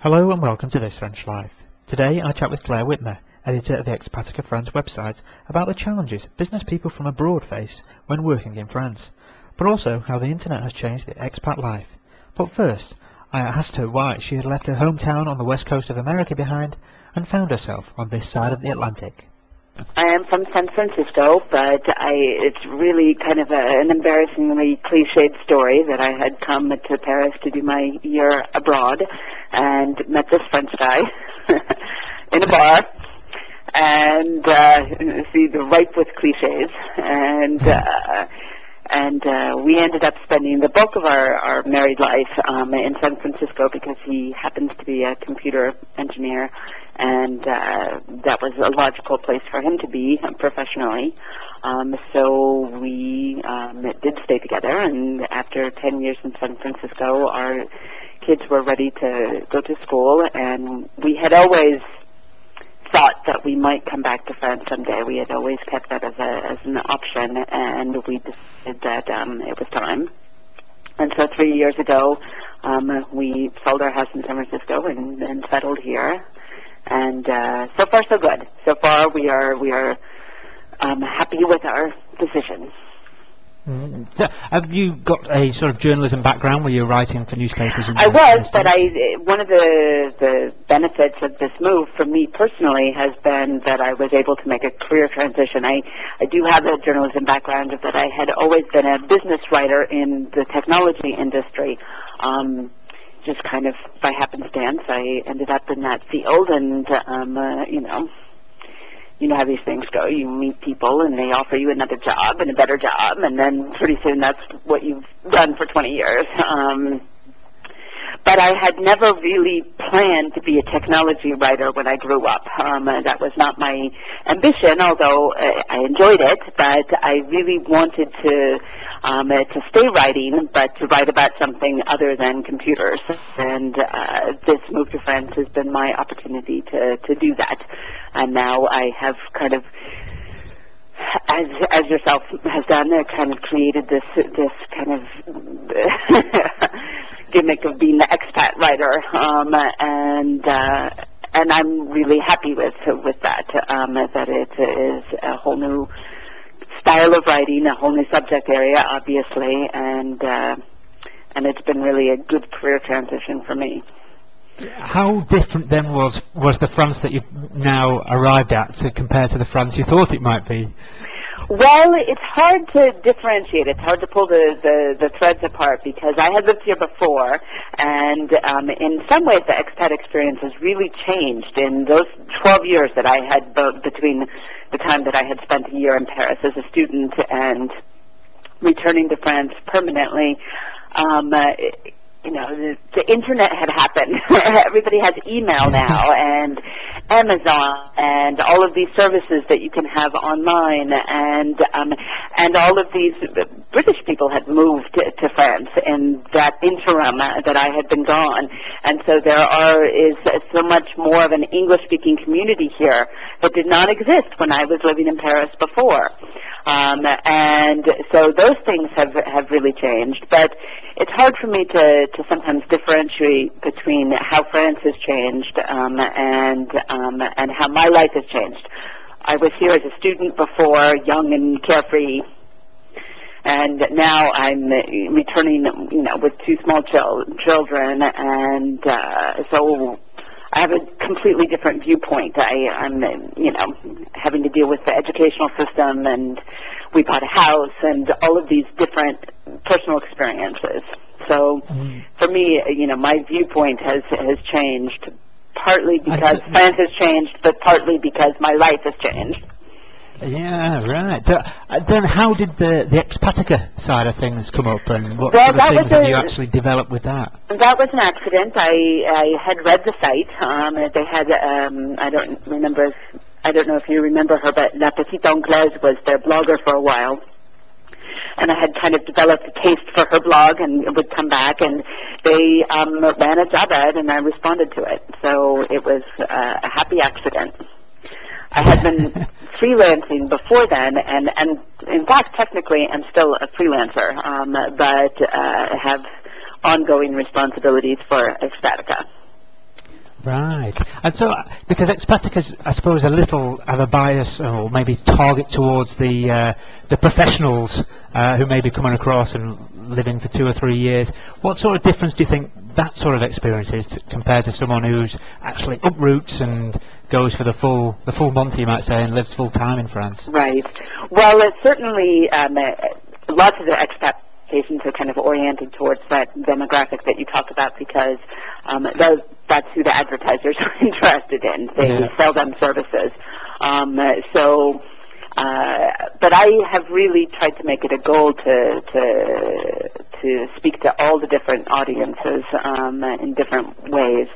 Hello and welcome to This French Life. Today I chat with Clair Whitmer, editor of the Expatica France website, about the challenges business people from abroad face when working in France, but also how the internet has changed the expat life. But first, I asked her why she had left her hometown on the west coast of America behind and found herself on this side of the Atlantic. I am from San Francisco, but it's really kind of an embarrassingly cliched story that I had come to Paris to do my year abroad and met this French guy in a bar, and see, the ripe with cliches, and we ended up spending the bulk of our married life in San Francisco because he happens to be a computer engineer, and that was a logical place for him to be professionally. So we did stay together, and after 10 years in San Francisco, our kids were ready to go to school, and we had always thought that we might come back to France someday. We had always kept that as an option, and we decided that it was time. And so 3 years ago, we sold our house in San Francisco and settled here. And so far, so good. So far, we are happy with our decision. So, have you got a sort of journalism background where you're writing for newspapers? I was, but one of the benefits of this move for me personally has been that I was able to make a career transition. I do have a journalism background, but I had always been a business writer in the technology industry. Just kind of by happenstance, I ended up in that field, and you know how these things go. You meet people, and they offer you another job and a better job, and then pretty soon that's what you've done for 20 years. But I had never really planned to be a technology writer when I grew up. That was not my ambition, although I enjoyed it, but I really wanted to stay writing, but to write about something other than computers. And this move to France has been my opportunity to do that. And now I have kind of, as yourself has done, kind of created this kind of gimmick of being the expat writer, and I'm really happy with that. That it is a whole new style of writing, a whole new subject area, obviously, and it's been really a good career transition for me. How different then was the France that you've now arrived at compared to the France you thought it might be? Well, it's hard to differentiate. It's hard to pull the threads apart because I had lived here before, and in some ways the expat experience has really changed in those 12 years that I had between the time that I had spent a year in Paris as a student and returning to France permanently. The internet had happened. Everybody has email now, and Amazon, and all of these services that you can have online, and all of these British people had moved to France in that interim that I had been gone, and so there is so much more of an English-speaking community here that did not exist when I was living in Paris before. And so those things have really changed, but it's hard for me to sometimes differentiate between how France has changed and how my life has changed. I was here as a student before, young and carefree, and now I'm returning, with two small children, and so I have a completely different viewpoint. I'm having to deal with the educational system, and we bought a house, and all of these different personal experiences. So for me, my viewpoint has changed, partly because France has changed, but partly because my life has changed. Yeah, right. So then how did the Expatica side of things come up, and what sort of things have you actually developed with that? That was an accident. I had read the site. They had, I don't know if you remember her, but La Petite Anglaise was their blogger for a while. And I had kind of developed a taste for her blog and would come back, and they ran a job ad, and I responded to it. So it was a happy accident. I had been freelancing before then, and in fact, technically, I'm still a freelancer, but have ongoing responsibilities for Expatica. Right. And so, because Expatica, I suppose, a little have a bias, or maybe target towards the professionals who may be coming across and living for 2 or 3 years. What sort of difference do you think that sort of experience is compared to someone who's actually uproots and goes for the full month, you might say, and lives full time in France? Right. Well, it's certainly lots of the expat patients are kind of oriented towards that demographic that you talk about, because that's who the advertisers are interested in. They sell them services. But I have really tried to make it a goal to speak to all the different audiences in different ways.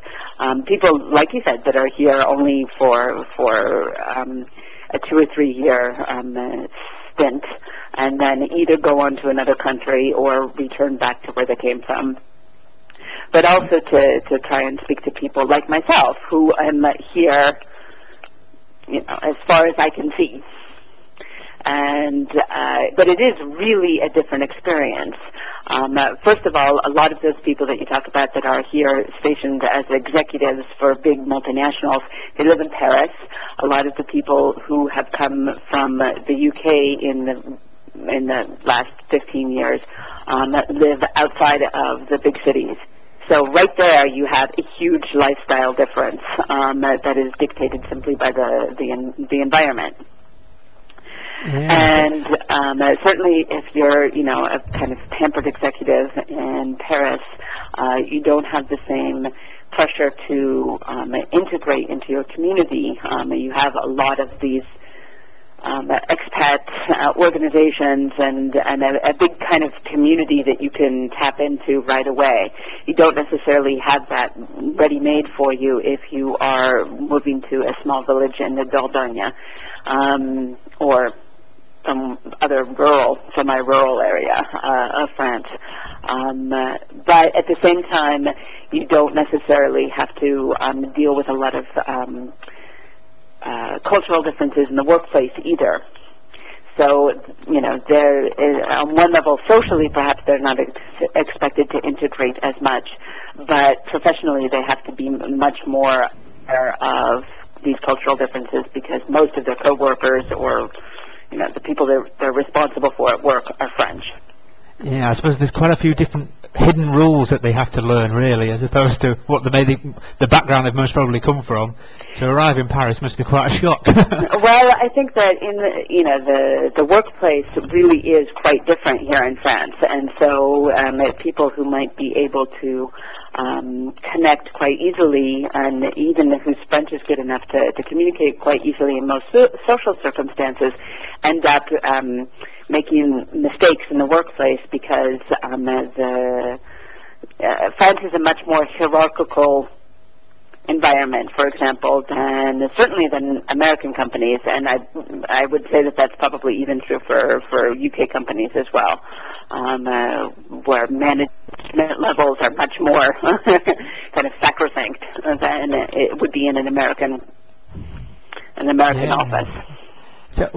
People, like you said, that are here only for a 2 or 3 year stint, and then either go on to another country or return back to where they came from. But also to try and speak to people like myself, who am here, as far as I can see. And but it is really a different experience. First of all, a lot of those people that you talk about that are here stationed as executives for big multinationals, they live in Paris. A lot of the people who have come from the UK in the last 15 years live outside of the big cities. So right there you have a huge lifestyle difference that is dictated simply by the environment. Yeah. And certainly if you're, a kind of pampered executive in Paris, you don't have the same pressure to integrate into your community. You have a lot of these expat organizations and a big kind of community that you can tap into right away. You don't necessarily have that ready-made for you if you are moving to a small village in the Dordogne or some other semi-rural area of France. But at the same time, you don't necessarily have to deal with a lot of cultural differences in the workplace either. So, there is, on one level, socially, perhaps they're not expected to integrate as much, but professionally they have to be much more aware of these cultural differences, because most of their co-workers or the people they're responsible for at work are French. Yeah, I suppose there's quite a few different hidden rules that they have to learn, really, as opposed to what the background they've most probably come from. To arrive in Paris must be quite a shock. Well, I think that in the workplace really is quite different here in France, and so people who might be able to connect quite easily, and even whose French is good enough to communicate quite easily in most social circumstances, end up making mistakes in the workplace, because France is a much more hierarchical environment, for example, certainly than American companies, and I would say that that's probably even true for UK companies as well, where management levels are much more kind of sacrosanct than it would be in an American office. So,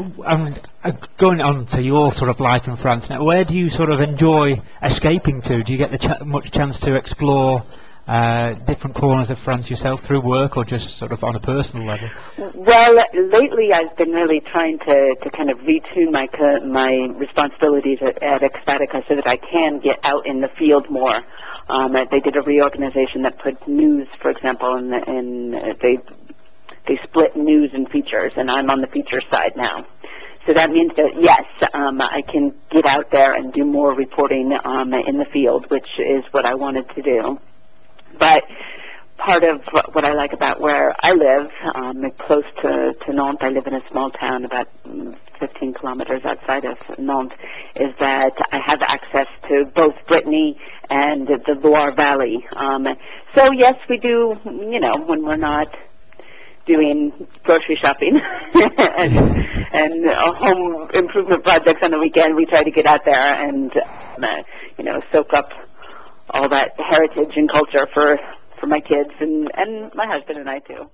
going on to your sort of life in France now, where do you sort of enjoy escaping to? Do you get much chance to explore different corners of France yourself through work, or just sort of on a personal level? Well, lately I've been really trying to kind of retune my responsibilities at Expatica so that I can get out in the field more. They did a reorganization that put news, for example, they split news and features, and I'm on the feature side now. So that means that, yes, I can get out there and do more reporting in the field, which is what I wanted to do. But part of what I like about where I live, close to Nantes, I live in a small town about 15 kilometers outside of Nantes, is that I have access to both Brittany and the Loire Valley. So yes, we do, when we're not doing grocery shopping and home improvement projects on the weekend, we try to get out there and soak up all that heritage and culture for my kids and my husband and I too.